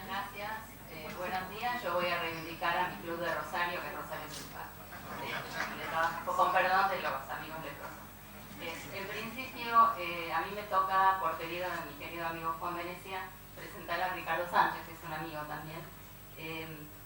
gracias. Buenos días. Yo voy a reivindicar a mi club de Rosario, que es Rosario Sulfat. Con perdón de los amigos leprosos. En principio, a mí me toca, por pedido de mi querido amigo Juan Venecia, presentar a Ricardo Sánchez, que es un amigo también.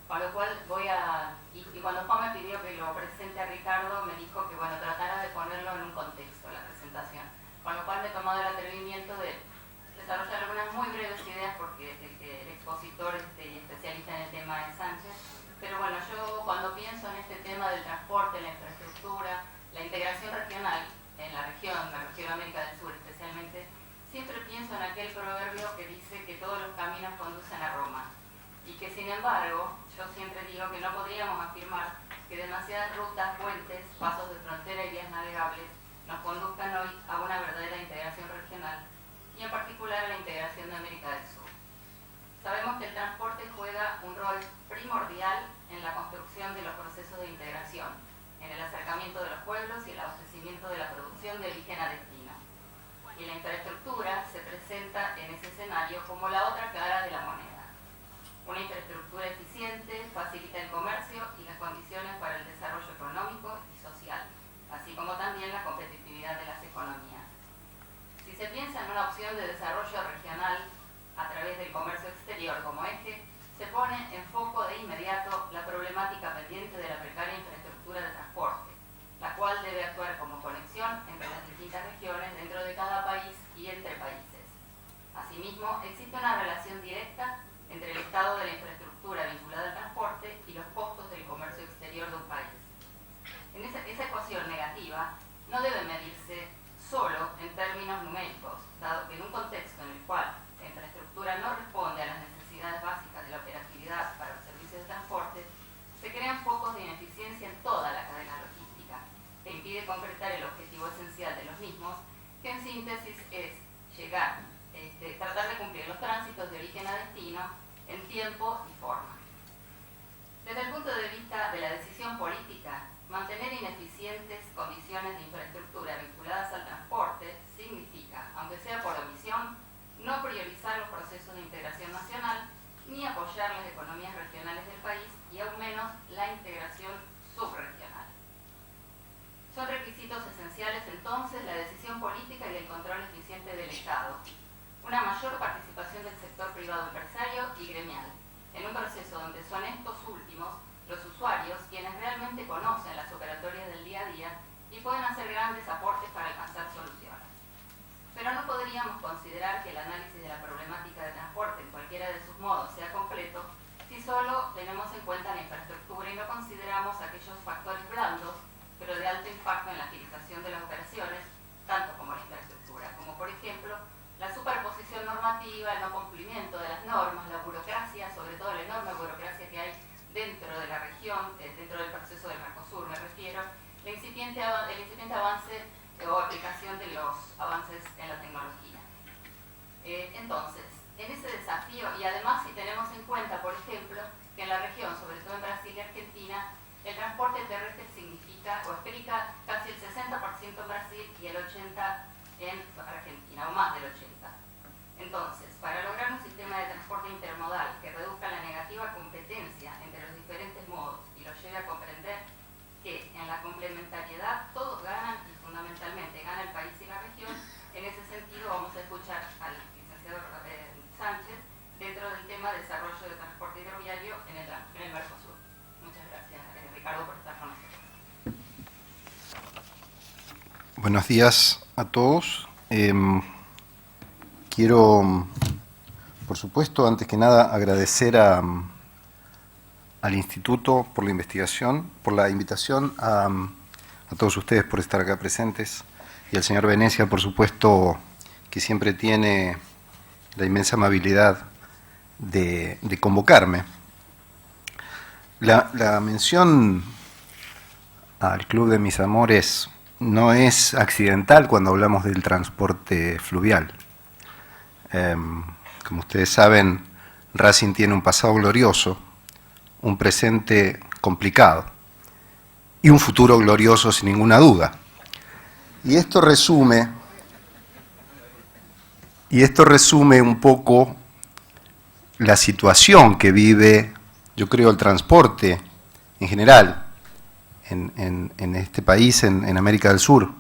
Con lo cual voy a... Y cuando Juan me pidió que lo presente a Ricardo, me dijo que, bueno, tratara de ponerlo en un contexto, la presentación. Con lo cual me he tomado el atrevimiento de desarrollar algunas muy breves ideas, porque el expositor y especialista en el tema es Sánchez. Pero bueno, yo cuando pienso en este tema del transporte, la infraestructura, la integración regional en la región América del Sur especialmente, siempre pienso en aquel proverbio que dice que todos los caminos conducen a Roma. Y que sin embargo, yo siempre digo que no podríamos afirmar que demasiadas rutas, puentes, pasos de frontera y vías navegables nos conduzcan hoy a una verdadera integración regional, y en particular a la integración de América del Sur. Sabemos que el transporte juega un rol primordial en la construcción de los procesos de integración, en el acercamiento de los pueblos y el abastecimiento de la producción de origen a destino. Y la infraestructura se presenta en ese escenario como la otra cara de la moneda. Una infraestructura eficiente facilita el comercio y las condiciones para el desarrollo económico y social, así como también la competitividad de las economías. Si se piensa en una opción de desarrollo regional a través del comercio exterior como eje, se pone en foco de inmediato la problemática pendiente de la precaria infraestructura de transporte, la cual debe actuar como conexión entre las distintas regiones dentro de cada país y entre países. Asimismo, existe una relación directa entre el estado de la infraestructura vinculada al transporte y los costos del comercio exterior de un país. Esa ecuación negativa no debe medirse solo en términos numéricos, dado que en un contexto en el cual la infraestructura no responde a las necesidades básicas de la operatividad para los servicios de transporte, se crean focos de ineficiencia en toda la cadena logística, que impide concretar el objetivo esencial de los mismos, que en síntesis es tratar de cumplir los tránsitos de origen a destino en tiempo y forma. Desde el punto de vista de la decisión política, mantener ineficientes condiciones de infraestructura vinculadas al transporte significa, aunque sea por omisión, no priorizar los procesos de integración nacional ni apoyar las economías regionales del país y aún menos la integración subregional. Son requisitos esenciales entonces la decisión política y el control eficiente del Estado, una mayor participación del sector privado empresario y gremial, en un proceso donde son estos últimos los usuarios quienes realmente conocen las operatorias del día a día y pueden hacer grandes aportes para alcanzar soluciones. Pero no podríamos considerar que el análisis de la problemática de transporte en cualquiera de sus modos sea completo si solo tenemos en cuenta la infraestructura y no consideramos aquellos factores blandos, pero de alto impacto en la agilización de las operaciones, tanto como la infraestructura, como por ejemplo la superposición normativa, el no cumplimiento de las normas, la burocracia, sobre todo la enorme burocracia que hay dentro de la región, dentro del proceso del Mercosur me refiero, el incipiente avance o aplicación de los avances en la tecnología. Entonces, en ese desafío, y además si tenemos en cuenta, por ejemplo, que en la región, sobre todo en Brasil y Argentina, el transporte terrestre significa o explica casi el 60% en Brasil y el 80% en Argentina, o más del 80%. Entonces, para lograr un sistema de transporte intermodal que reduzca la negativa competencia entre los diferentes modos y los lleve a comprender que en la complementariedad todos ganan y fundamentalmente gana el país y la región, en ese sentido vamos a escuchar al licenciado Sánchez dentro del tema de desarrollo de transporte hidroviario en el Mercosur. Muchas gracias, Ricardo, por estar con nosotros. Buenos días a todos. Quiero, por supuesto, antes que nada, agradecer al Instituto por la investigación, por la invitación, a todos ustedes por estar acá presentes, y al señor Venecia, por supuesto, que siempre tiene la inmensa amabilidad de convocarme. La mención al Club de Mis Amores no es accidental cuando hablamos del transporte fluvial. Como ustedes saben, Racing tiene un pasado glorioso, un presente complicado y un futuro glorioso sin ninguna duda. Y esto resume un poco la situación que vive, yo creo, el transporte en general en este país, en América del Sur,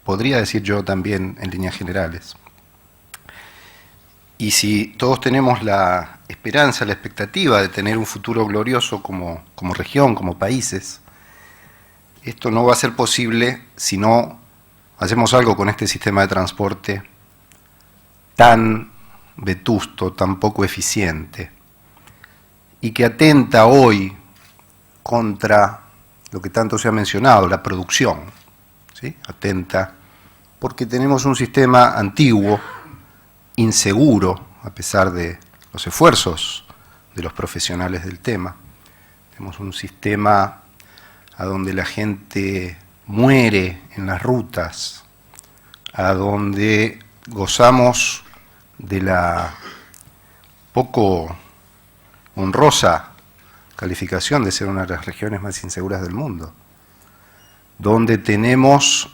podría decir yo también en líneas generales. Y si todos tenemos la esperanza, la expectativa de tener un futuro glorioso como región, como países, esto no va a ser posible si no hacemos algo con este sistema de transporte tan vetusto, tan poco eficiente, y que atenta hoy contra lo que tanto se ha mencionado, la producción, ¿sí? Atenta porque tenemos un sistema antiguo, inseguro, a pesar de los esfuerzos de los profesionales del tema. Tenemos un sistema a donde la gente muere en las rutas, a donde gozamos de la poco honrosa calificación de ser una de las regiones más inseguras del mundo, donde tenemos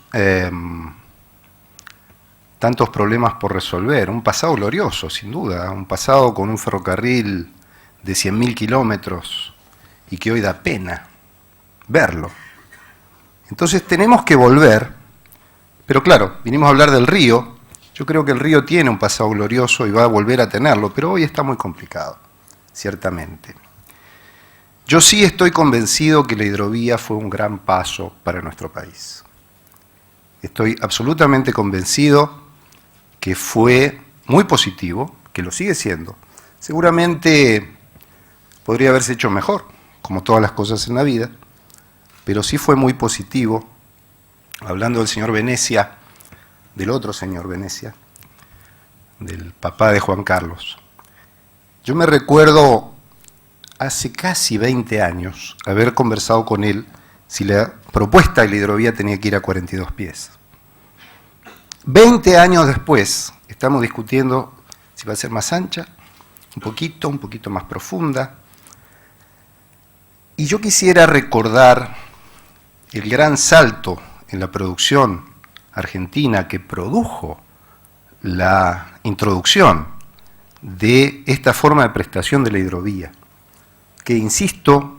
tantos problemas por resolver, un pasado glorioso, sin duda, un pasado con un ferrocarril de 100.000 kilómetros y que hoy da pena verlo. Entonces tenemos que volver, pero claro, vinimos a hablar del río. Yo creo que el río tiene un pasado glorioso y va a volver a tenerlo, pero hoy está muy complicado, ciertamente. Yo sí estoy convencido que la hidrovía fue un gran paso para nuestro país. Estoy absolutamente convencido que fue muy positivo, que lo sigue siendo. Seguramente podría haberse hecho mejor, como todas las cosas en la vida, pero sí fue muy positivo. Hablando del señor Venecia, del otro señor Venecia, del papá de Juan Carlos. Yo me recuerdo hace casi 20 años haber conversado con él si la propuesta de la hidrovía tenía que ir a 42 pies. 20 años después estamos discutiendo si va a ser más ancha, un poquito más profunda. Y yo quisiera recordar el gran salto en la producción argentina que produjo la introducción de esta forma de prestación de la hidrovía, que, insisto,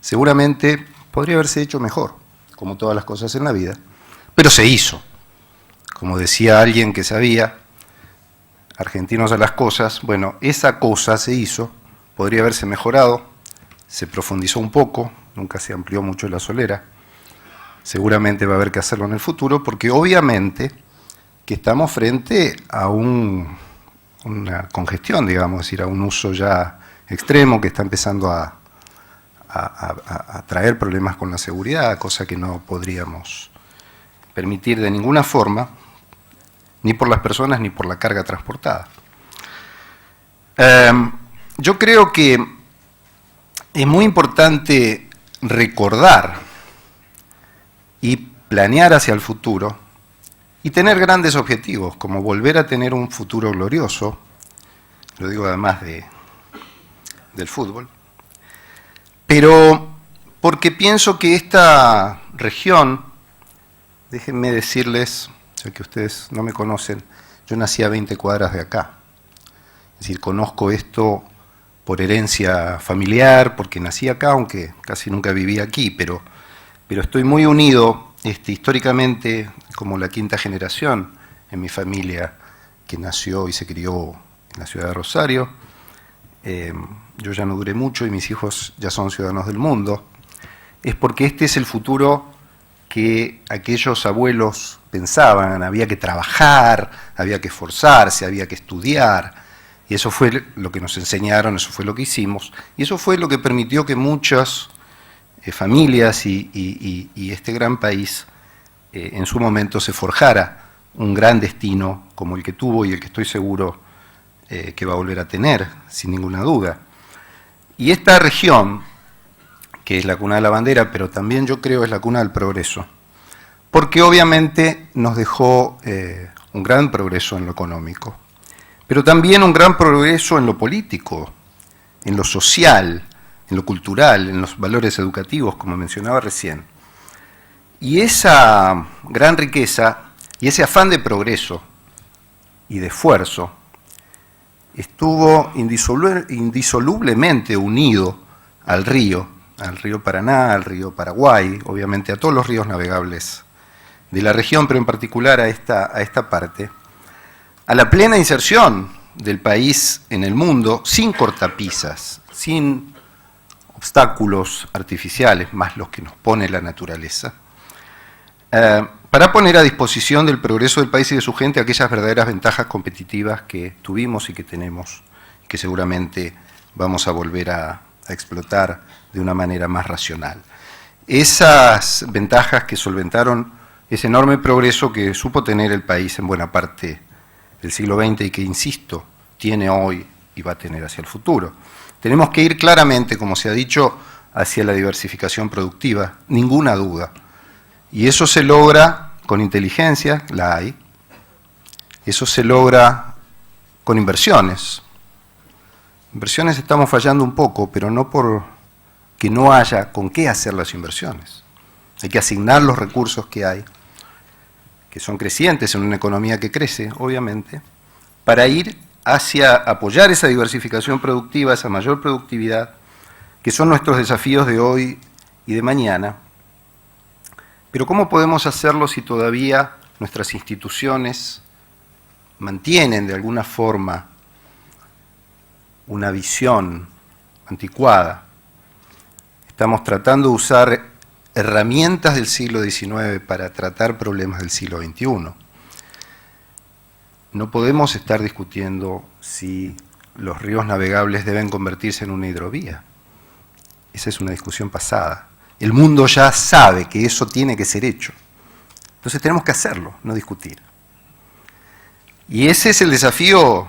seguramente podría haberse hecho mejor, como todas las cosas en la vida, pero se hizo. Como decía alguien que sabía, argentinos a las cosas, bueno, esa cosa se hizo, podría haberse mejorado, se profundizó un poco, nunca se amplió mucho la solera, seguramente va a haber que hacerlo en el futuro, porque obviamente que estamos frente a una congestión, digamos, es decir, a un uso ya extremo que está empezando a traer problemas con la seguridad, cosa que no podríamos permitir de ninguna forma, ni por las personas ni por la carga transportada. Yo creo que es muy importante recordar y planear hacia el futuro y tener grandes objetivos, como volver a tener un futuro glorioso, lo digo además del fútbol, pero porque pienso que esta región, déjenme decirles, ya que ustedes no me conocen, yo nací a 20 cuadras de acá, es decir, conozco esto por herencia familiar, porque nací acá, aunque casi nunca viví aquí, pero estoy muy unido históricamente como la quinta generación en mi familia que nació y se crió en la ciudad de Rosario. Yo ya no duré mucho y mis hijos ya son ciudadanos del mundo. Es porque este es el futuro que aquellos abuelos pensaban, había que trabajar, había que esforzarse, había que estudiar, y eso fue lo que nos enseñaron, eso fue lo que hicimos, y eso fue lo que permitió que muchas familias y este gran país en su momento se forjara un gran destino como el que tuvo y el que estoy seguro que va a volver a tener, sin ninguna duda. Y esta región, que es la cuna de la bandera, pero también yo creo es la cuna del progreso, porque obviamente nos dejó un gran progreso en lo económico, pero también un gran progreso en lo político, en lo social, en lo cultural, en los valores educativos, como mencionaba recién. Y esa gran riqueza y ese afán de progreso y de esfuerzo estuvo indisolublemente unido al río Paraná, al río Paraguay, obviamente a todos los ríos navegables de la región, pero en particular a esta parte, a la plena inserción del país en el mundo sin cortapisas, sin obstáculos artificiales, más los que nos pone la naturaleza, para poner a disposición del progreso del país y de su gente aquellas verdaderas ventajas competitivas que tuvimos y que tenemos, y que seguramente vamos a volver a explotar de una manera más racional. Esas ventajas que solventaron ese enorme progreso que supo tener el país en buena parte del siglo XX y que, insisto, tiene hoy y va a tener hacia el futuro. Tenemos que ir claramente, como se ha dicho, hacia la diversificación productiva, ninguna duda. Y eso se logra con inteligencia, la hay. Eso se logra con inversiones. Inversiones estamos fallando un poco, pero no por que no haya con qué hacer las inversiones. Hay que asignar los recursos que hay, que son crecientes en una economía que crece, obviamente, para ir hacia apoyar esa diversificación productiva, esa mayor productividad, que son nuestros desafíos de hoy y de mañana. Pero ¿cómo podemos hacerlo si todavía nuestras instituciones mantienen de alguna forma una visión anticuada? Estamos tratando de usar herramientas del siglo XIX para tratar problemas del siglo XXI. No podemos estar discutiendo si los ríos navegables deben convertirse en una hidrovía. Esa es una discusión pasada. El mundo ya sabe que eso tiene que ser hecho. Entonces tenemos que hacerlo, no discutir. Y ese es el desafío,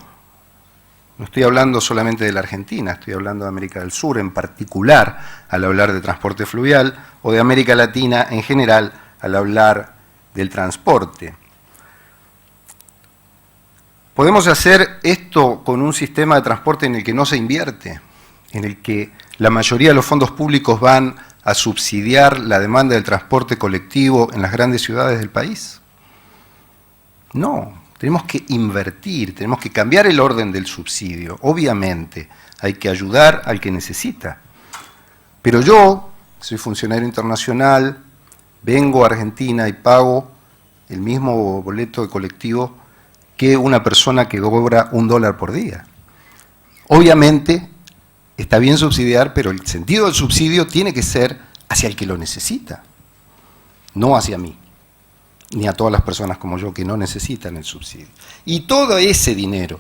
no estoy hablando solamente de la Argentina, estoy hablando de América del Sur en particular al hablar de transporte fluvial, o de América Latina en general al hablar del transporte. Podemos hacer esto con un sistema de transporte en el que no se invierte, en el que la mayoría de los fondos públicos van a subsidiar la demanda del transporte colectivo en las grandes ciudades del país. No, tenemos que invertir, tenemos que cambiar el orden del subsidio. Obviamente, hay que ayudar al que necesita. Pero yo soy funcionario internacional, vengo a Argentina y pago el mismo boleto de colectivo que una persona que cobra $1 por día. Obviamente, está bien subsidiar, pero el sentido del subsidio tiene que ser hacia el que lo necesita, no hacia mí, ni a todas las personas como yo que no necesitan el subsidio. Y todo ese dinero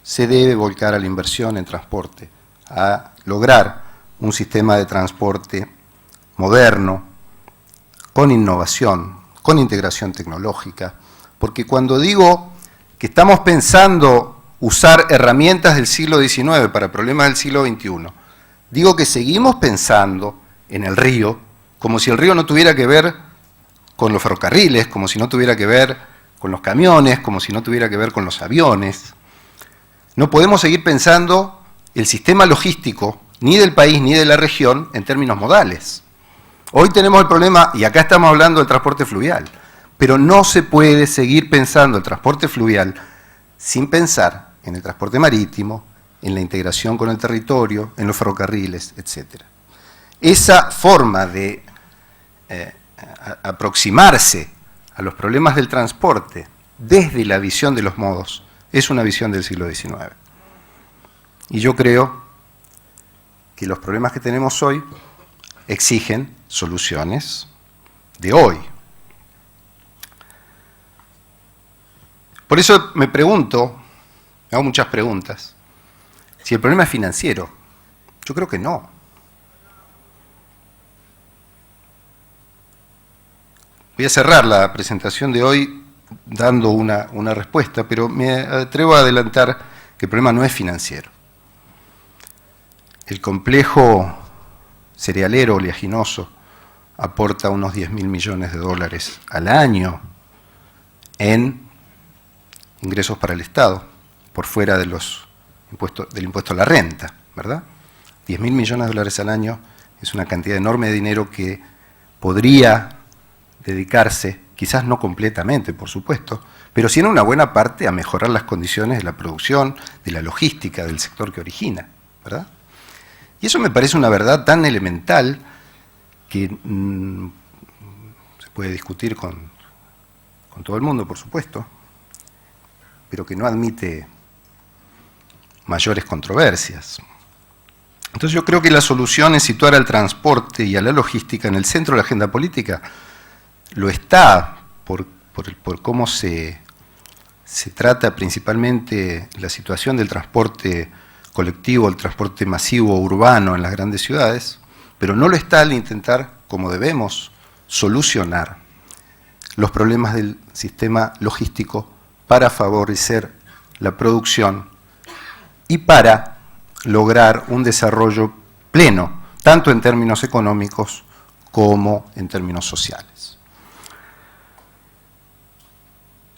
se debe volcar a la inversión en transporte, a lograr un sistema de transporte moderno, con innovación, con integración tecnológica, porque cuando digo que estamos pensando usar herramientas del siglo XIX para problemas del siglo XXI, digo que seguimos pensando en el río como si el río no tuviera que ver con los ferrocarriles, como si no tuviera que ver con los camiones, como si no tuviera que ver con los aviones. No podemos seguir pensando el sistema logístico ni del país ni de la región en términos modales. Hoy tenemos el problema, y acá estamos hablando del transporte fluvial, pero no se puede seguir pensando el transporte fluvial sin pensar en el transporte marítimo, en la integración con el territorio, en los ferrocarriles, etc. Esa forma de aproximarse a los problemas del transporte desde la visión de los modos es una visión del siglo XIX. Y yo creo que los problemas que tenemos hoy exigen soluciones de hoy. Por eso me pregunto, me hago muchas preguntas, si el problema es financiero. Yo creo que no. Voy a cerrar la presentación de hoy dando una respuesta, pero me atrevo a adelantar que el problema no es financiero. El complejo cerealero oleaginoso aporta unos 10.000 millones de dólares al año en ingresos para el Estado, por fuera de del impuesto a la renta, ¿verdad? 10.000 millones de dólares al año es una cantidad enorme de dinero que podría dedicarse, quizás no completamente, por supuesto, pero sí en una buena parte a mejorar las condiciones de la producción, de la logística, del sector que origina, ¿verdad? Y eso me parece una verdad tan elemental que se puede discutir con todo el mundo, por supuesto, pero que no admite mayores controversias. Entonces yo creo que la solución es situar al transporte y a la logística en el centro de la agenda política. Lo está por cómo se trata principalmente la situación del transporte colectivo, el transporte masivo urbano en las grandes ciudades, pero no lo está al intentar, como debemos, solucionar los problemas del sistema logístico para favorecer la producción y para lograr un desarrollo pleno, tanto en términos económicos como en términos sociales.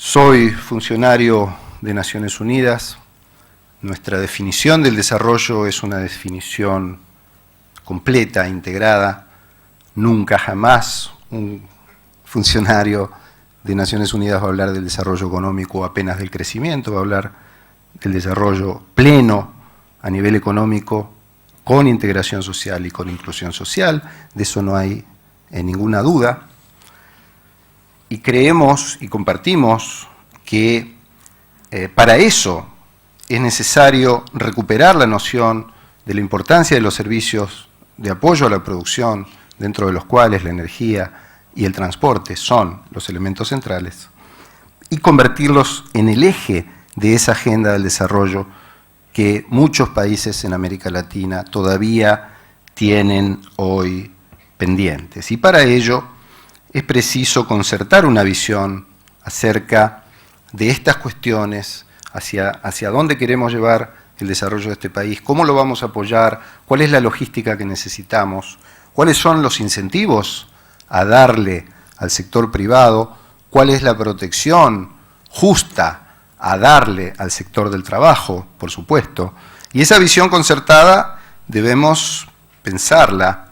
Soy funcionario de Naciones Unidas. Nuestra definición del desarrollo es una definición completa, integrada. Nunca jamás un funcionario de Naciones Unidas va a hablar del desarrollo económico o apenas del crecimiento, va a hablar del desarrollo pleno a nivel económico, con integración social y con inclusión social. De eso no hay ninguna duda. Y creemos y compartimos que para eso es necesario recuperar la noción de la importancia de los servicios de apoyo a la producción, dentro de los cuales la energía y el transporte son los elementos centrales, y convertirlos en el eje de esa agenda del desarrollo que muchos países en América Latina todavía tienen hoy pendientes. Y para ello es preciso concertar una visión acerca de estas cuestiones, hacia dónde queremos llevar el desarrollo de este país, cómo lo vamos a apoyar, cuál es la logística que necesitamos, cuáles son los incentivos a darle al sector privado, cuál es la protección justa a darle al sector del trabajo, por supuesto. Y esa visión concertada debemos pensarla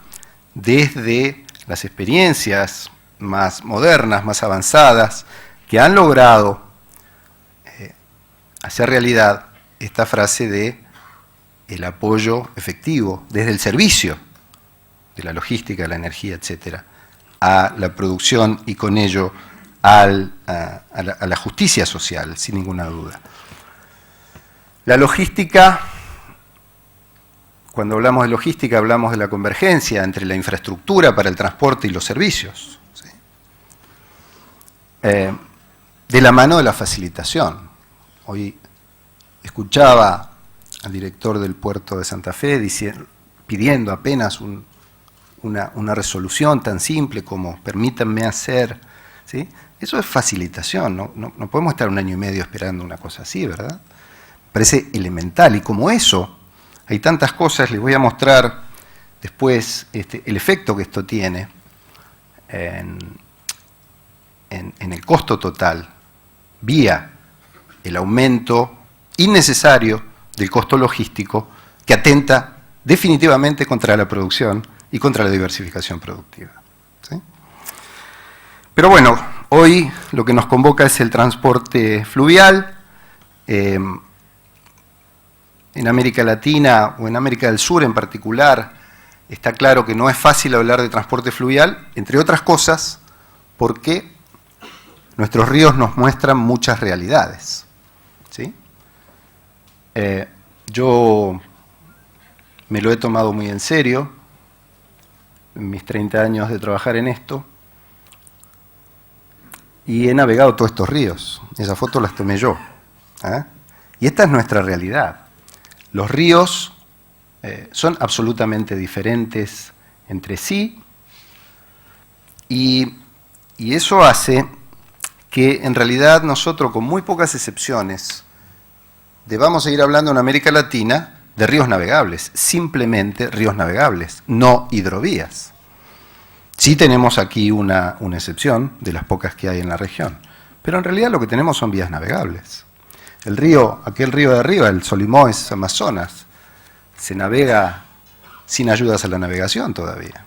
desde las experiencias más modernas, más avanzadas, que han logrado hacer realidad esta frase de el apoyo efectivo desde el servicio de la logística, la energía, etcétera, a la producción y con ello a la justicia social, sin ninguna duda. La logística, cuando hablamos de logística, hablamos de la convergencia entre la infraestructura para el transporte y los servicios, ¿sí? De la mano de la facilitación. Hoy escuchaba al director del puerto de Santa Fe pidiendo apenas una resolución tan simple como permítanme hacer, ¿sí? Eso es facilitación, no podemos estar 1 año y medio esperando una cosa así, ¿verdad? Parece elemental, y como eso, hay tantas cosas. Les voy a mostrar después el efecto que esto tiene en el costo total, vía el aumento innecesario del costo logístico, que atenta definitivamente contra la producción y contra la diversificación productiva, ¿sí? Pero bueno, hoy lo que nos convoca es el transporte fluvial. En América Latina, o en América del Sur en particular, está claro que no es fácil hablar de transporte fluvial, entre otras cosas, porque nuestros ríos nos muestran muchas realidades, ¿sí? Yo me lo he tomado muy en serio, en mis 30 años de trabajar en esto, y he navegado todos estos ríos. Esas fotos las tomé yo, ¿eh? Y esta es nuestra realidad. Los ríos son absolutamente diferentes entre sí, y eso hace que en realidad nosotros, con muy pocas excepciones, debamos seguir hablando en América Latina de ríos navegables, simplemente ríos navegables, no hidrovías. Sí tenemos aquí una excepción de las pocas que hay en la región, pero en realidad lo que tenemos son vías navegables. El río, aquel río de arriba, el Solimoes, Amazonas, se navega sin ayudas a la navegación todavía.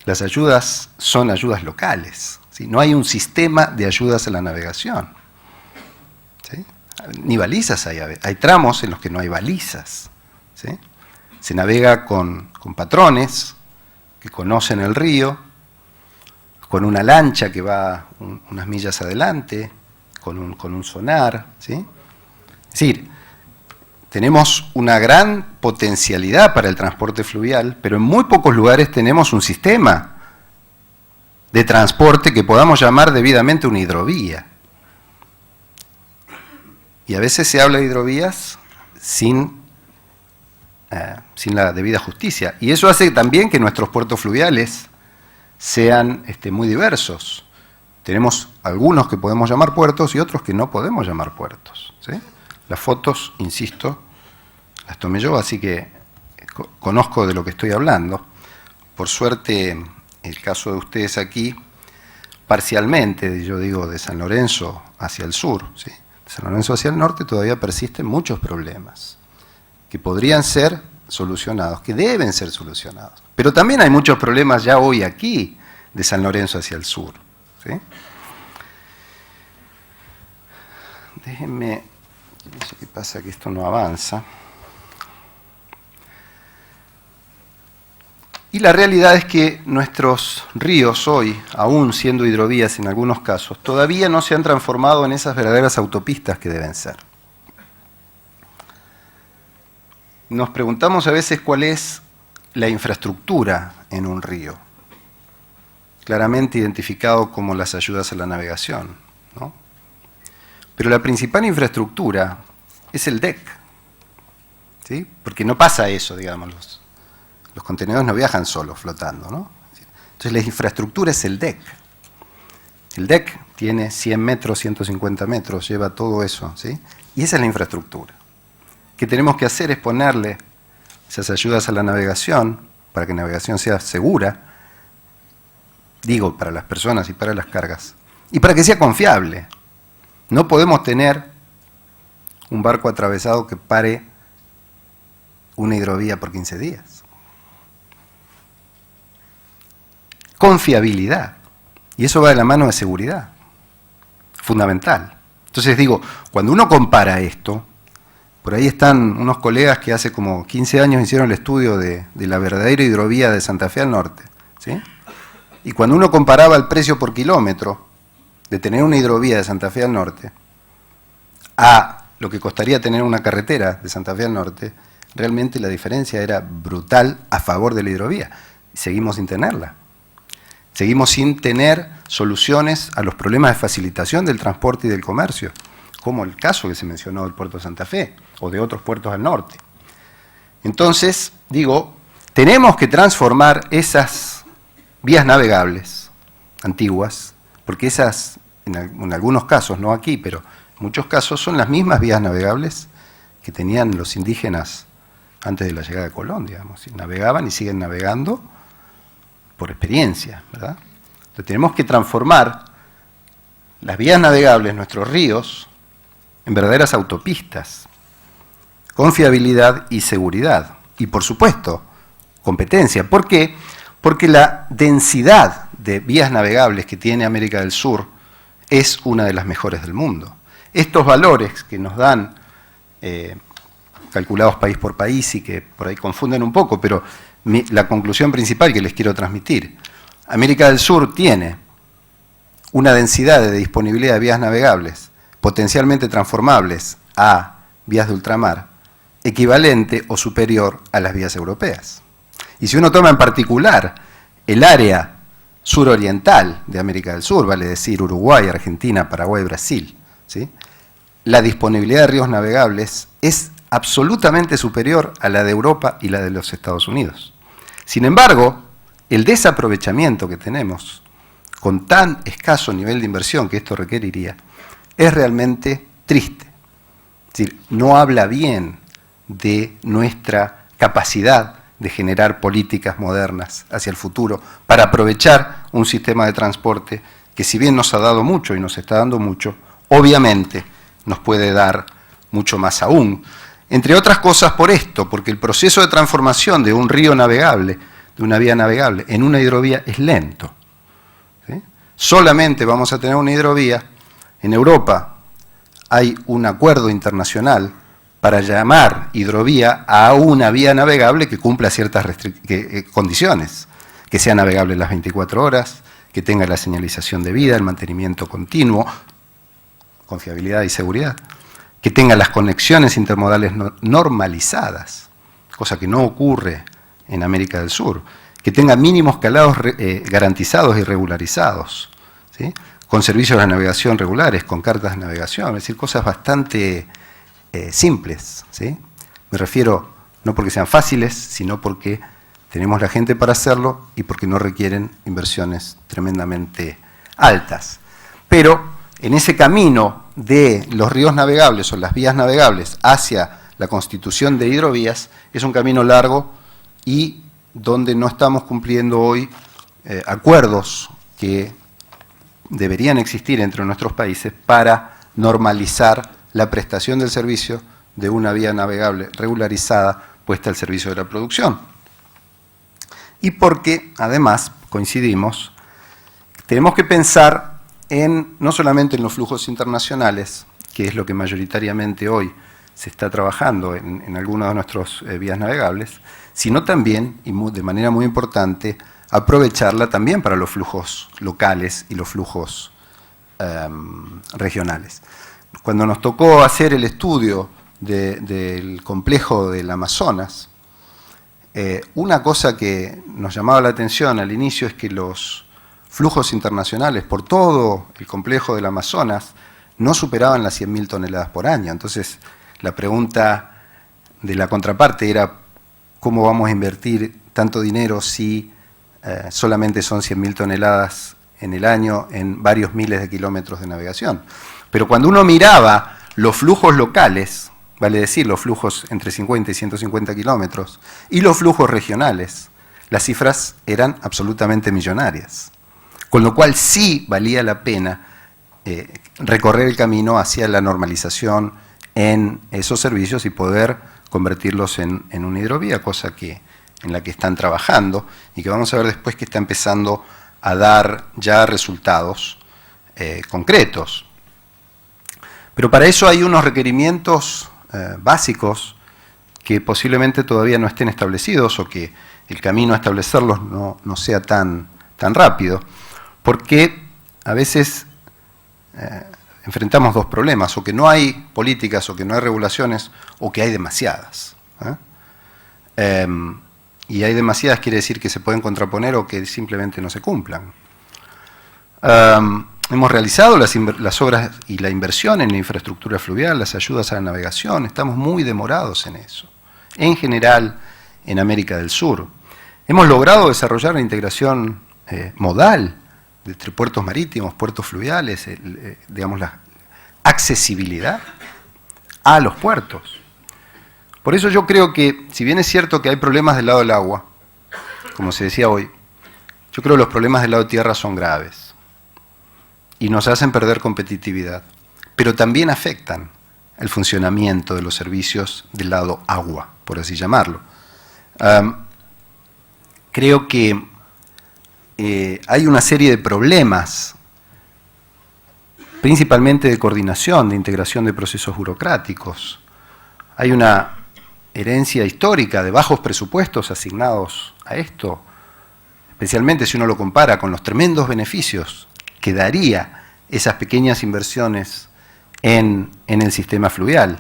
Las ayudas son ayudas locales, ¿sí? No hay un sistema de ayudas a la navegación, ¿sí? Ni balizas hay. Hay tramos en los que no hay balizas, ¿sí? Se navega con patrones que conocen el río, con una lancha que va unas millas adelante, con un sonar, ¿sí? Es decir, tenemos una gran potencialidad para el transporte fluvial, pero en muy pocos lugares tenemos un sistema de transporte que podamos llamar debidamente una hidrovía. Y a veces se habla de hidrovías sin la debida justicia. Y eso hace también que nuestros puertos fluviales sean muy diversos. Tenemos algunos que podemos llamar puertos y otros que no podemos llamar puertos, ¿sí? Las fotos, insisto, las tomé yo, así que conozco de lo que estoy hablando. Por suerte, el caso de ustedes aquí, parcialmente, yo digo, de San Lorenzo hacia el sur, ¿sí? De San Lorenzo hacia el norte todavía persisten muchos problemas que podrían ser solucionados, que deben ser solucionados. Pero también hay muchos problemas ya hoy aquí, de San Lorenzo hacia el sur, ¿sí? Déjenme, no sé qué pasa, que esto no avanza. Y la realidad es que nuestros ríos hoy, aún siendo hidrovías en algunos casos, todavía no se han transformado en esas verdaderas autopistas que deben ser. Nos preguntamos a veces cuál es la infraestructura en un río, claramente identificado como las ayudas a la navegación, ¿no? Pero la principal infraestructura es el deck, ¿sí? Porque no pasa eso, digamos, los contenedores no viajan solos flotando, ¿no? Entonces la infraestructura es el deck. El deck tiene 100 metros, 150 metros, lleva todo eso, ¿sí? Y esa es la infraestructura. ¿Qué tenemos que hacer? Es ponerle esas ayudas a la navegación, para que la navegación sea segura, digo, para las personas y para las cargas, y para que sea confiable. No podemos tener un barco atravesado que pare una hidrovía por 15 días. Confiabilidad. Y eso va de la mano de seguridad. Fundamental. Entonces digo, cuando uno compara esto, por ahí están unos colegas que hace como 15 años hicieron el estudio de la verdadera hidrovía de Santa Fe al norte, ¿sí? Y cuando uno comparaba el precio por kilómetro de tener una hidrovía de Santa Fe al norte a lo que costaría tener una carretera de Santa Fe al norte, realmente la diferencia era brutal a favor de la hidrovía. Y seguimos sin tenerla. Seguimos sin tener soluciones a los problemas de facilitación del transporte y del comercio, como el caso que se mencionó del puerto de Santa Fe o de otros puertos al norte. Entonces, digo, tenemos que transformar esas vías navegables antiguas, porque esas, en algunos casos, no aquí, pero en muchos casos, son las mismas vías navegables que tenían los indígenas antes de la llegada de Colón, digamos. Navegaban y siguen navegando por experiencia, ¿verdad? Entonces tenemos que transformar las vías navegables, nuestros ríos, en verdaderas autopistas, con fiabilidad y seguridad. Y por supuesto, competencia. ¿Por qué? Porque la densidad de vías navegables que tiene América del Sur es una de las mejores del mundo. Estos valores que nos dan, calculados país por país y que por ahí confunden un poco, pero la conclusión principal que les quiero transmitir, América del Sur tiene una densidad de disponibilidad de vías navegables potencialmente transformables a vías de ultramar, equivalente o superior a las vías europeas. Y si uno toma en particular el área suroriental de América del Sur, vale decir Uruguay, Argentina, Paraguay, Brasil, ¿sí? La disponibilidad de ríos navegables es absolutamente superior a la de Europa y la de los Estados Unidos. Sin embargo, el desaprovechamiento que tenemos, con tan escaso nivel de inversión que esto requeriría, es realmente triste. Es decir, no habla bien de nuestra capacidad de generar políticas modernas hacia el futuro para aprovechar un sistema de transporte que, si bien nos ha dado mucho y nos está dando mucho, obviamente nos puede dar mucho más aún. Entre otras cosas por esto, porque el proceso de transformación de un río navegable, de una vía navegable, en una hidrovía es lento, ¿sí? solamente vamos a tener una hidrovía. En Europa hay un acuerdo internacional para llamar hidrovía a una vía navegable que cumpla ciertas condiciones, que sea navegable las 24 horas, que tenga la señalización debida, el mantenimiento continuo, con fiabilidad y seguridad, que tenga las conexiones intermodales normalizadas, cosa que no ocurre en América del Sur, que tenga mínimos calados garantizados y regularizados, ¿sí? Con servicios de navegación regulares, con cartas de navegación, es decir, cosas bastante simples, ¿sí? Me refiero no porque sean fáciles, sino porque tenemos la gente para hacerlo y porque no requieren inversiones tremendamente altas. Pero en ese camino de los ríos navegables o las vías navegables hacia la constitución de hidrovías es un camino largo y donde no estamos cumpliendo hoy acuerdos que deberían existir entre nuestros países para normalizar la prestación del servicio de una vía navegable regularizada puesta al servicio de la producción. Y porque, además, coincidimos, tenemos que pensar no solamente en los flujos internacionales, que es lo que mayoritariamente hoy se está trabajando en algunas de nuestras vías navegables, sino también, y de manera muy importante, aprovecharla también para los flujos locales y los flujos regionales. Cuando nos tocó hacer el estudio del complejo del Amazonas, una cosa que nos llamaba la atención al inicio es que los flujos internacionales por todo el complejo del Amazonas no superaban las 100.000 toneladas por año. Entonces, la pregunta de la contraparte era ¿cómo vamos a invertir tanto dinero si solamente son 100.000 toneladas en el año en varios miles de kilómetros de navegación? Pero cuando uno miraba los flujos locales, vale decir, los flujos entre 50 y 150 kilómetros, y los flujos regionales, las cifras eran absolutamente millonarias. Con lo cual sí valía la pena recorrer el camino hacia la normalización en esos servicios y poder convertirlos en una hidrovía, cosa en la que están trabajando y que vamos a ver después que está empezando a dar ya resultados concretos. Pero para eso hay unos requerimientos básicos que posiblemente todavía no estén establecidos o que el camino a establecerlos no sea tan rápido, porque a veces enfrentamos dos problemas, o que no hay políticas, o que no hay regulaciones, o que hay demasiadas. Y hay demasiadas quiere decir que se pueden contraponer o que simplemente no se cumplan. Hemos realizado las obras y la inversión en la infraestructura fluvial, las ayudas a la navegación, estamos muy demorados en eso, en general en América del Sur. Hemos logrado desarrollar la integración modal entre puertos marítimos, puertos fluviales, digamos la accesibilidad a los puertos. Por eso yo creo que, si bien es cierto que hay problemas del lado del agua, como se decía hoy, yo creo que los problemas del lado de tierra son graves y nos hacen perder competitividad, pero también afectan el funcionamiento de los servicios del lado agua, por así llamarlo. Creo que hay una serie de problemas, principalmente de coordinación, de integración de procesos burocráticos. Hay una herencia histórica de bajos presupuestos asignados a esto, especialmente si uno lo compara con los tremendos beneficios que daría esas pequeñas inversiones en el sistema fluvial.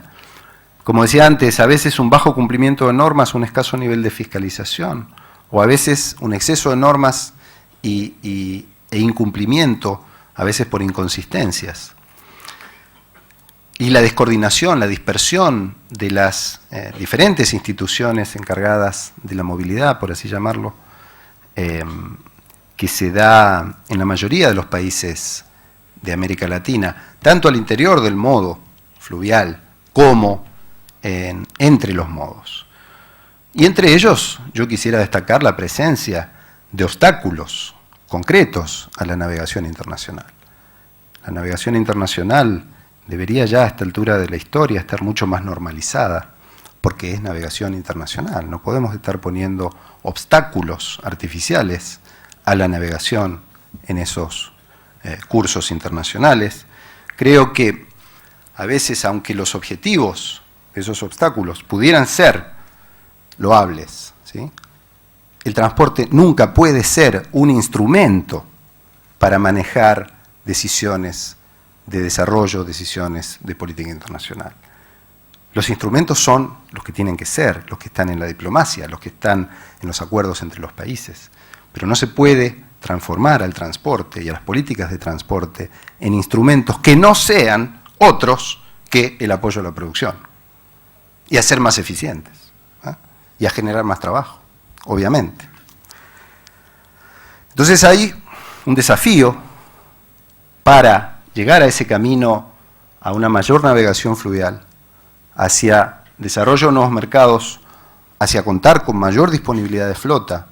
Como decía antes, a veces un bajo cumplimiento de normas, un escaso nivel de fiscalización, o a veces un exceso de normas e incumplimiento, a veces por inconsistencias. Y la descoordinación, la dispersión de las diferentes instituciones encargadas de la movilidad, por así llamarlo, que se da en la mayoría de los países de América Latina, tanto al interior del modo fluvial como entre los modos. Y entre ellos yo quisiera destacar la presencia de obstáculos concretos a la navegación internacional. La navegación internacional debería ya a esta altura de la historia estar mucho más normalizada, porque es navegación internacional. No podemos estar poniendo obstáculos artificiales a la navegación en esos cursos internacionales. Creo que a veces, aunque los objetivos, esos obstáculos, pudieran ser loables, ¿sí?, el transporte nunca puede ser un instrumento para manejar decisiones de desarrollo, decisiones de política internacional. Los instrumentos son los que tienen que ser, los que están en la diplomacia, los que están en los acuerdos entre los países. Pero no se puede transformar al transporte y a las políticas de transporte en instrumentos que no sean otros que el apoyo a la producción. Y a ser más eficientes, ¿eh?, y a generar más trabajo, obviamente. Entonces hay un desafío para llegar a ese camino, a una mayor navegación fluvial, hacia desarrollo de nuevos mercados, hacia contar con mayor disponibilidad de flota,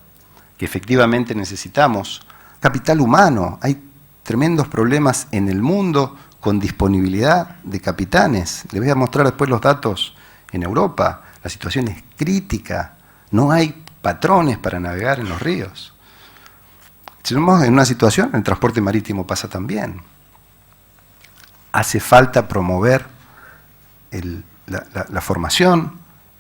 que efectivamente necesitamos. Capital humano, hay tremendos problemas en el mundo con disponibilidad de capitanes. Les voy a mostrar después los datos en Europa. La situación es crítica, no hay patrones para navegar en los ríos. Estamos en una situación, el transporte marítimo pasa también. Hace falta promover la formación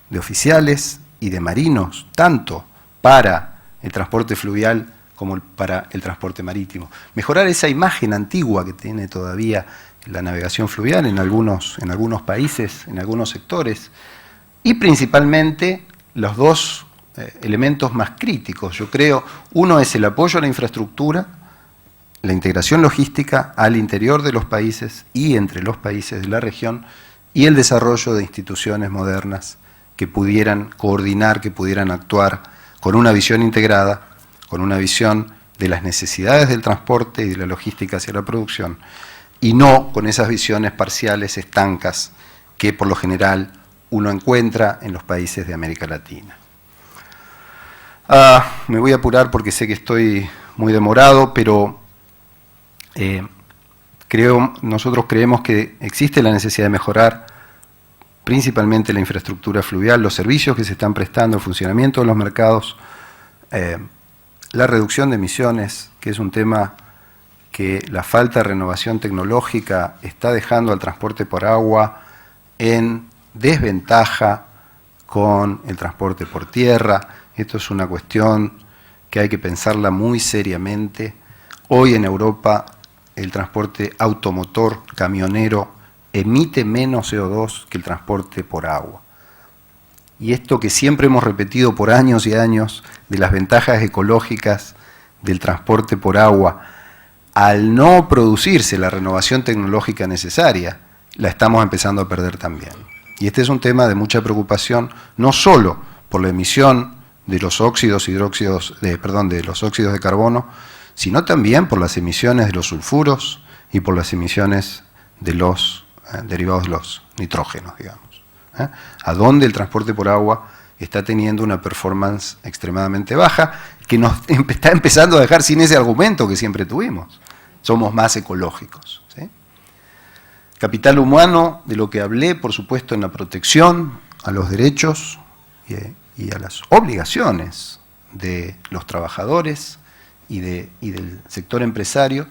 de oficiales y de marinos, tanto para el transporte fluvial como para el transporte marítimo. Mejorar esa imagen antigua que tiene todavía la navegación fluvial en algunos países, en algunos sectores, y principalmente los dos elementos más críticos, yo creo. Uno es el apoyo a la infraestructura, la integración logística al interior de los países y entre los países de la región, y el desarrollo de instituciones modernas que pudieran coordinar, que pudieran actuar con una visión integrada, con una visión de las necesidades del transporte y de la logística hacia la producción, y no con esas visiones parciales, estancas, que por lo general uno encuentra en los países de América Latina. Me voy a apurar porque sé que estoy muy demorado, pero nosotros creemos que existe la necesidad de mejorar principalmente la infraestructura fluvial, los servicios que se están prestando, el funcionamiento de los mercados, la reducción de emisiones, que es un tema que la falta de renovación tecnológica está dejando al transporte por agua en desventaja con el transporte por tierra. Esto es una cuestión que hay que pensarla muy seriamente. Hoy en Europa el transporte automotor camionero emite menos CO2 que el transporte por agua. Y esto que siempre hemos repetido por años y años de las ventajas ecológicas del transporte por agua, al no producirse la renovación tecnológica necesaria, la estamos empezando a perder también. Y este es un tema de mucha preocupación, no solo por la emisión de los óxidos de los óxidos de carbono, sino también por las emisiones de los sulfuros y por las emisiones de los derivados de los nitrógenos, digamos. A donde el transporte por agua está teniendo una performance extremadamente baja, que nos está empezando a dejar sin ese argumento que siempre tuvimos. Somos más ecológicos, ¿sí? Capital humano, de lo que hablé, por supuesto, en la protección a los derechos y a las obligaciones de los trabajadores y del sector empresario.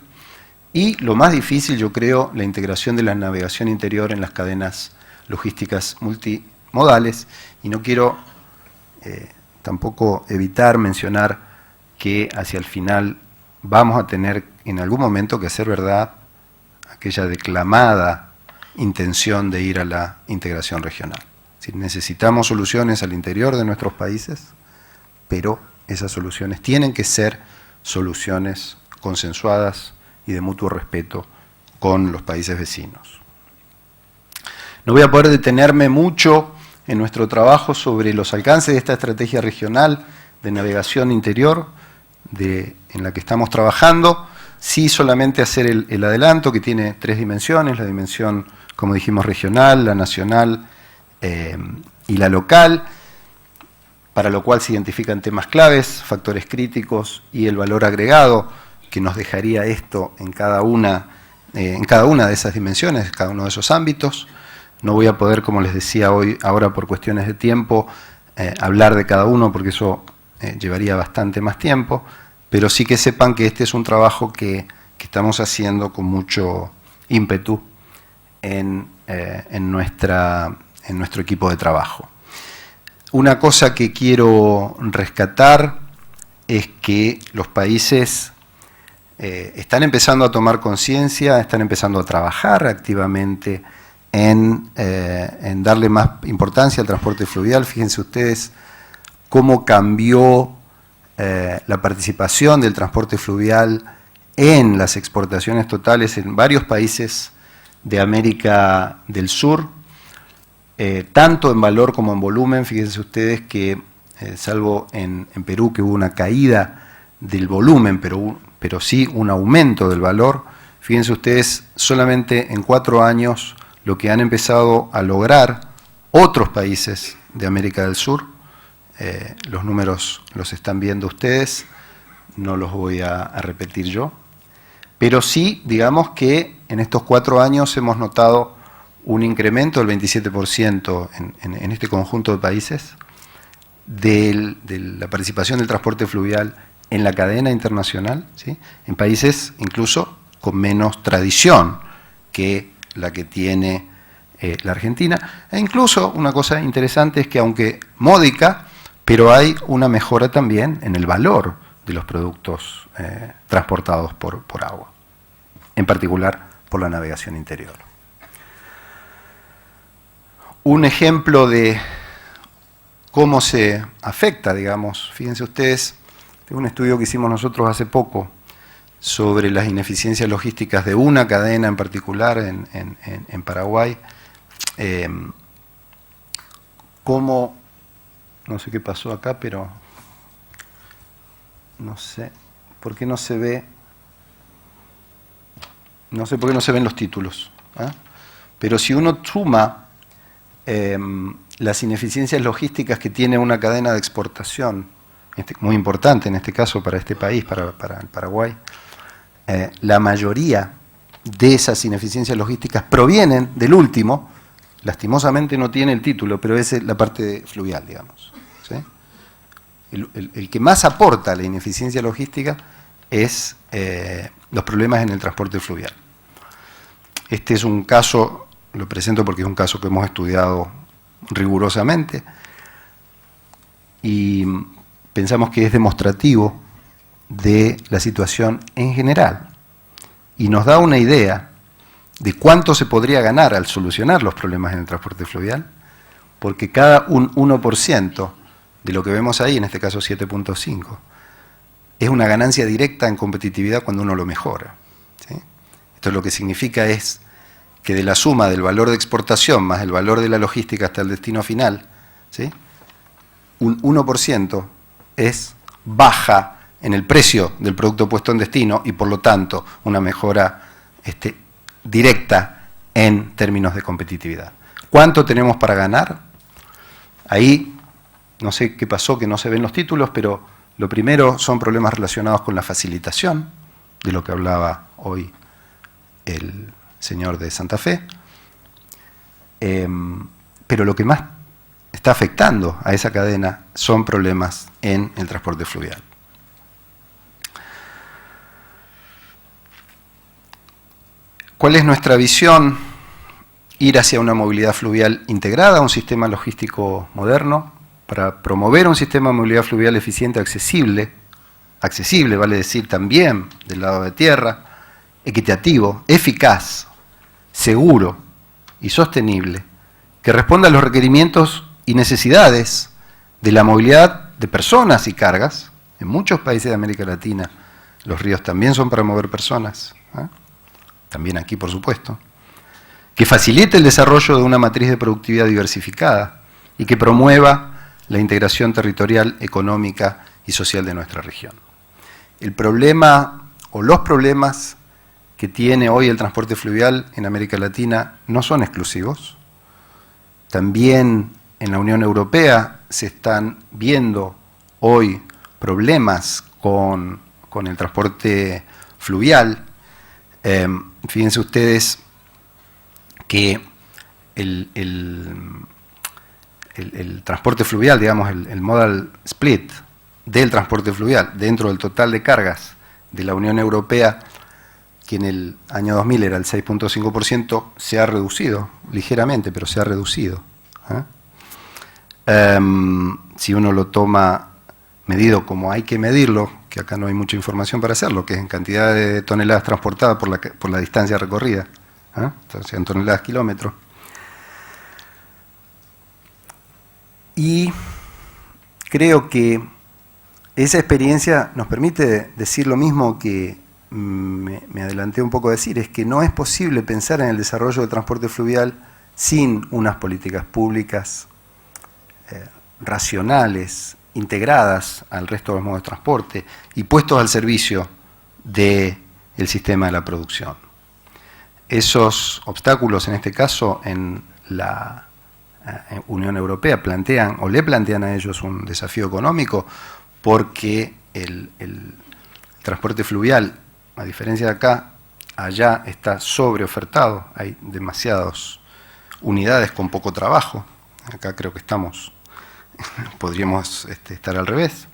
Y lo más difícil, yo creo, la integración de la navegación interior en las cadenas logísticas multimodales. Y no quiero tampoco evitar mencionar que hacia el final vamos a tener en algún momento que hacer verdad aquella declamada intención de ir a la integración regional. Es decir, necesitamos soluciones al interior de nuestros países, pero esas soluciones tienen que ser soluciones consensuadas y de mutuo respeto con los países vecinos. No voy a poder detenerme mucho en nuestro trabajo sobre los alcances de esta estrategia regional de navegación interior en la que estamos trabajando. Sí, solamente hacer el adelanto, que tiene 3 dimensiones: la dimensión, como dijimos, regional, la nacional y la local, para lo cual se identifican temas claves, factores críticos y el valor agregado que nos dejaría esto en cada una de esas dimensiones, cada uno de esos ámbitos. No voy a poder, como les decía ahora por cuestiones de tiempo, hablar de cada uno, porque eso llevaría bastante más tiempo, pero sí que sepan que este es un trabajo que estamos haciendo con mucho ímpetu en nuestro equipo de trabajo. Una cosa que quiero rescatar es que los países están empezando a tomar conciencia, están empezando a trabajar activamente en darle más importancia al transporte fluvial. Fíjense ustedes cómo cambió la participación del transporte fluvial en las exportaciones totales en varios países de América del Sur, tanto en valor como en volumen. Fíjense ustedes que, salvo en Perú, que hubo una caída del volumen, pero sí un aumento del valor, fíjense ustedes solamente en 4 años lo que han empezado a lograr otros países de América del Sur. Los números los están viendo ustedes, no los voy a repetir yo, pero sí, digamos que en estos 4 años hemos notado un incremento del 27% en este conjunto de países de la participación del transporte fluvial en la cadena internacional, ¿sí? En países incluso con menos tradición que la que tiene la Argentina. E incluso una cosa interesante es que, aunque módica, pero hay una mejora también en el valor de los productos transportados por agua, en particular por la navegación interior. Un ejemplo de cómo se afecta, digamos, fíjense ustedes, de un estudio que hicimos nosotros hace poco sobre las ineficiencias logísticas de una cadena en particular en Paraguay, cómo, no sé qué pasó acá, pero no sé por qué no se ve, no sé por qué no se ven los títulos, ¿eh? Pero si uno suma las ineficiencias logísticas que tiene una cadena de exportación, muy importante en este caso para este país, para el Paraguay, la mayoría de esas ineficiencias logísticas provienen del último, lastimosamente no tiene el título, pero es la parte fluvial, digamos, ¿sí? El que más aporta a la ineficiencia logística es los problemas en el transporte fluvial. Este es un caso, lo presento porque es un caso que hemos estudiado rigurosamente y pensamos que es demostrativo de la situación en general y nos da una idea de cuánto se podría ganar al solucionar los problemas en el transporte fluvial, porque cada un 1% de lo que vemos ahí, en este caso 7.5, es una ganancia directa en competitividad cuando uno lo mejora, ¿sí? Esto lo que significa es que de la suma del valor de exportación más el valor de la logística hasta el destino final, ¿sí?, un 1% es baja en el precio del producto puesto en destino y por lo tanto una mejora directa en términos de competitividad. ¿Cuánto tenemos para ganar? Ahí no sé qué pasó, que no se ven los títulos, pero lo primero son problemas relacionados con la facilitación, de lo que hablaba hoy el señor de Santa Fe, pero lo que más está afectando a esa cadena son problemas en el transporte fluvial. ¿Cuál es nuestra visión? Ir hacia una movilidad fluvial integrada, un sistema logístico moderno, para promover un sistema de movilidad fluvial eficiente, accesible vale decir también del lado de tierra, equitativo, eficaz, seguro y sostenible, que responda a los requerimientos y necesidades de la movilidad de personas y cargas. En muchos países de América Latina los ríos también son para mover personas, ¿eh? También aquí, por supuesto, que facilite el desarrollo de una matriz de productividad diversificada y que promueva la integración territorial, económica y social de nuestra región. El problema o los problemas que tiene hoy el transporte fluvial en América Latina no son exclusivos. También en la Unión Europea se están viendo hoy problemas con el transporte fluvial. Fíjense ustedes que el transporte fluvial, digamos, el modal split del transporte fluvial dentro del total de cargas de la Unión Europea que en el año 2000 era el 6.5%, se ha reducido ligeramente, pero se ha reducido. Si uno lo toma medido como hay que medirlo, que acá no hay mucha información para hacerlo, que es en cantidad de toneladas transportadas por la distancia recorrida, entonces en toneladas kilómetros. Y creo que esa experiencia nos permite decir lo mismo que me adelanté un poco a decir, es que no es posible pensar en el desarrollo del transporte fluvial sin unas políticas públicas racionales, integradas al resto de los modos de transporte y puestos al servicio del sistema de la producción. Esos obstáculos, en este caso, en la Unión Europea plantean o le plantean a ellos un desafío económico porque el transporte fluvial, a diferencia de acá, allá está sobreofertado, hay demasiadas unidades con poco trabajo. Acá creo que podríamos estar al revés,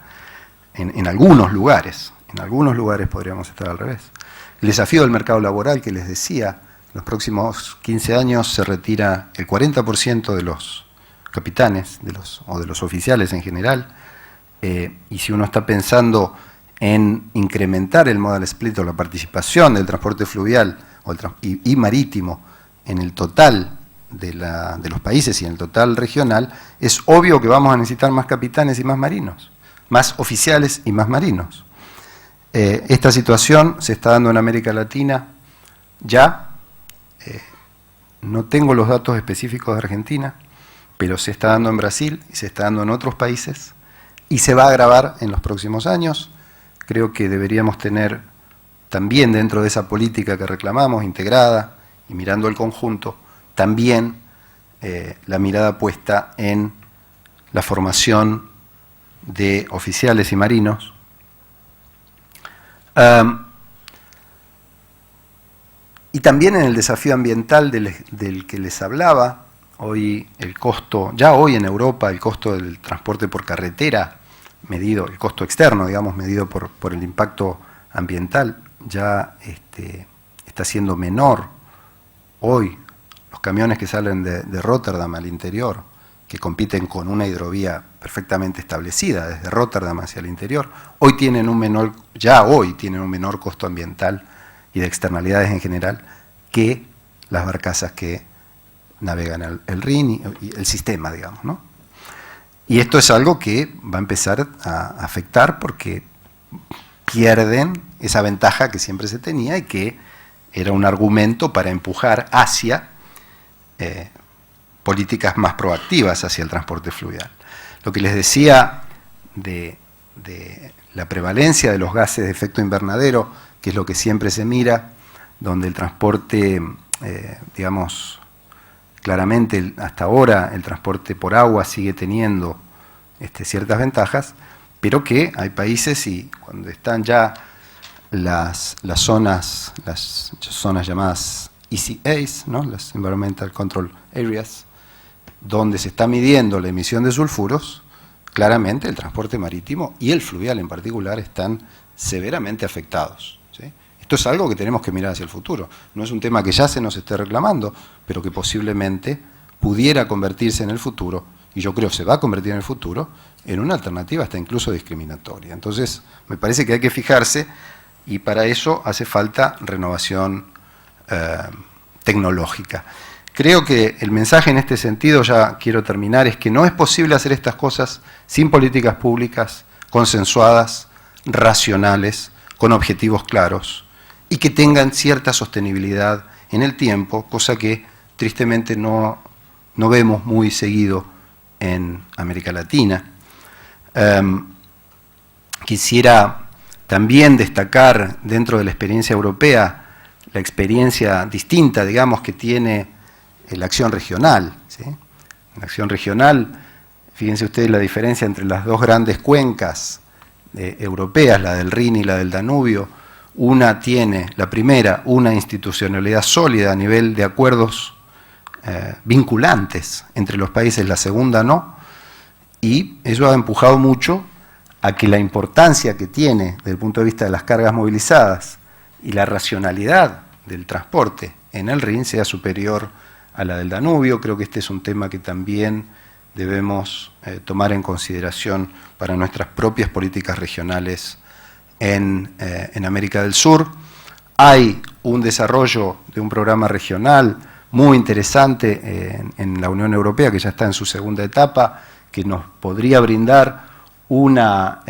en algunos lugares podríamos estar al revés. El desafío del mercado laboral que les decía, en los próximos 15 años se retira el 40% de los capitanes, o de los oficiales en general, y si uno está pensando en incrementar el modal split o la participación del transporte fluvial y marítimo en el total de los países y en el total regional, es obvio que vamos a necesitar más capitanes y más marinos, más oficiales y más marinos. Esta situación se está dando en América Latina ya, no tengo los datos específicos de Argentina, pero se está dando en Brasil y se está dando en otros países y se va a agravar en los próximos años. Creo que deberíamos tener también dentro de esa política que reclamamos, integrada y mirando el conjunto, también la mirada puesta en la formación de oficiales y marinos. Y también en el desafío ambiental del que les hablaba. Hoy el costo, ya hoy en Europa, el costo del transporte por carretera, medido, el costo externo, digamos, medido por el impacto ambiental, ya está siendo menor. Hoy los camiones que salen de Rotterdam al interior, que compiten con una hidrovía perfectamente establecida desde Rotterdam hacia el interior, ya hoy tienen un menor costo ambiental y de externalidades en general que las barcazas que navegan el Rin y el sistema, digamos, ¿no? Y esto es algo que va a empezar a afectar porque pierden esa ventaja que siempre se tenía y que era un argumento para empujar hacia políticas más proactivas hacia el transporte fluvial. Lo que les decía de la prevalencia de los gases de efecto invernadero, que es lo que siempre se mira, donde el transporte, digamos, claramente hasta ahora el transporte por agua sigue teniendo ciertas ventajas, pero que hay países y cuando están ya las zonas llamadas ECAs, ¿no? Las Environmental Control Areas, donde se está midiendo la emisión de sulfuros, claramente el transporte marítimo y el fluvial en particular están severamente afectados, ¿sí? Esto es algo que tenemos que mirar hacia el futuro. No es un tema que ya se nos esté reclamando, pero que posiblemente pudiera convertirse en el futuro, y yo creo se va a convertir en el futuro, en una alternativa hasta incluso discriminatoria. Entonces, me parece que hay que fijarse, y para eso hace falta renovación tecnológica. Creo que el mensaje en este sentido, ya quiero terminar, es que no es posible hacer estas cosas sin políticas públicas consensuadas, racionales, con objetivos claros, y que tengan cierta sostenibilidad en el tiempo, cosa que tristemente no vemos muy seguido en América Latina. Quisiera también destacar dentro de la experiencia europea la experiencia distinta, digamos, que tiene la acción regional, ¿sí? La acción regional, fíjense ustedes la diferencia entre las dos grandes cuencas europeas, la del Rin y la del Danubio. Una tiene, la primera, una institucionalidad sólida a nivel de acuerdos vinculantes entre los países, la segunda no, y eso ha empujado mucho a que la importancia que tiene desde el punto de vista de las cargas movilizadas y la racionalidad del transporte en el Rin sea superior a la del Danubio. Creo que este es un tema que también debemos tomar en consideración para nuestras propias políticas regionales en América del Sur. Hay un desarrollo de un programa regional muy interesante en la Unión Europea, que ya está en su segunda etapa, que nos podría brindar una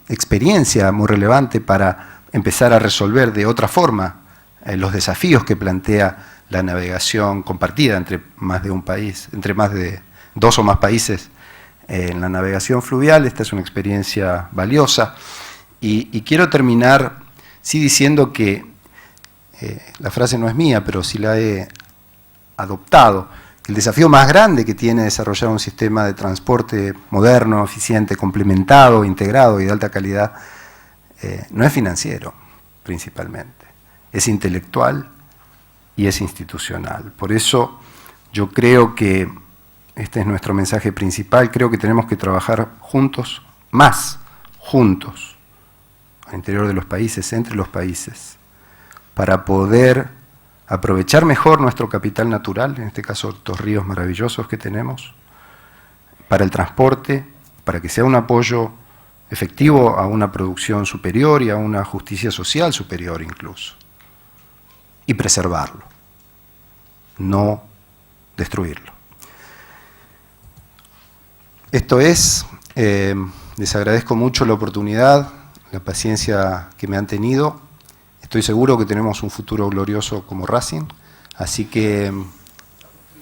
experiencia muy relevante para empezar a resolver de otra forma los desafíos que plantea la navegación compartida entre más de un país, entre más de 2 o más países en la navegación fluvial. Esta es una experiencia valiosa. Y quiero terminar sí diciendo que, la frase no es mía, pero sí la he adoptado, el desafío más grande que tiene desarrollar un sistema de transporte moderno, eficiente, complementado, integrado y de alta calidad, no es financiero, principalmente. Es intelectual y es institucional. Por eso yo creo que este es nuestro mensaje principal. Creo que tenemos que trabajar juntos, más juntos, al interior de los países, entre los países, para poder aprovechar mejor nuestro capital natural, en este caso estos ríos maravillosos que tenemos, para el transporte, para que sea un apoyo efectivo a una producción superior y a una justicia social superior incluso, y preservarlo, no destruirlo. Esto es, les agradezco mucho la oportunidad, la paciencia que me han tenido. Estoy seguro que tenemos un futuro glorioso como Racing, así que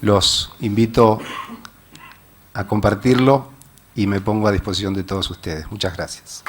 los invito a compartirlo y me pongo a disposición de todos ustedes. Muchas gracias.